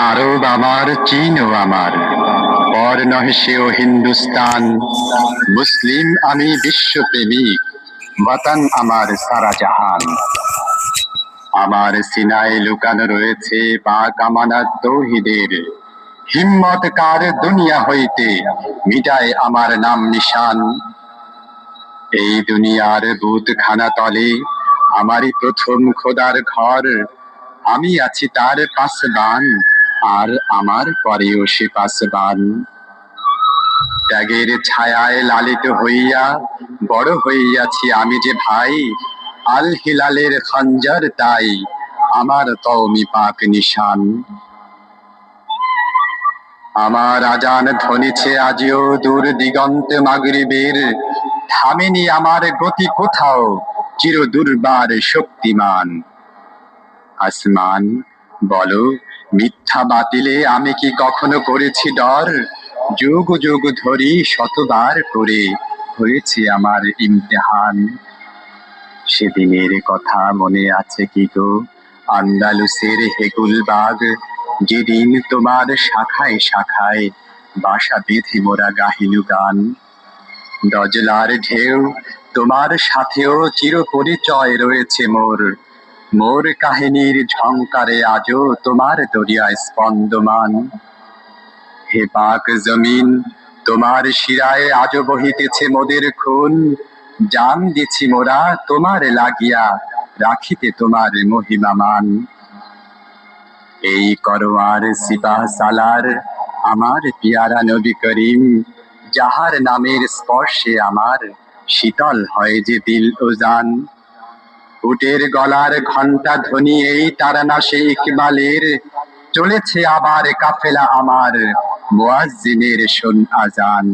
আরব আমার, চীনও আমার, পর নহে সেও হিন্দুস্তান। মুসলিম আমি বিশ্বপ্রেমিক, বতন আমার সারা জাহান। আমার সিনায় লুকানো রয়েছে পাক আমানত তৌহিদের। হিম্মত কার দুনিয়া হইতে মিটায় আমার নাম নিশান। এই দুনিয়ার বুতখানা তলে আমারই প্রথম খোদার ঘর। আমি আছি তার পাসবান, আর আমার পরেও সে পাসবান। ত্যাগের ছায়ায় লালিত হইয়া বড় হইয়াছি আমি যে ভাই। আল হিলালের খঞ্জর তাই আমার কওমি পাক নিশান। আমার আজান ধ্বনিছে আজিও দূর দিগন্তে মাগরিবের। থামেনি আমার গতি কোথাও, চির দুর্বার শক্তিমান। আসমান, বলো মিথ্যা বাতিলে আমি কি কখনো করেছি ডর? যুগ যুগ ধরি শতবার করে হয়েছে আমার ইমতেহান। সেদিনের কথা মনে আছে কি গো? আন্দালুসের হেকুল বাগ, যেদিন তোমার শাখায় শাখায় বাসা বেঁধে মোরা গাহিলু গান। ডজলার ঢেউ তোমার সাথেও চির পরিচয় রয়েছে মোর। মোর কাহিনীর ঝংকারে আজও তোমার দরিয়ায় স্পন্দমান। হে পাক জমিন, তোমার শিরায় আজও বহিতেছে মোদের খুন। জান দিছি মোরা তোমার লাগিয়া, রাখিতে তোমার মহিমামান। এই করোয়ার সিপাহ সালার আমার পিয়ারা নবী করিম, যাহার নামের স্পর্শে আমার শীতল হয় যে দিল ও জান। উটের গলার ঘণ্টা ধ্বনি এই তারানাশে ইকবালের, চলেছে আবার কাফেলা আমার, মুয়াজ্জিনের শোন আজান।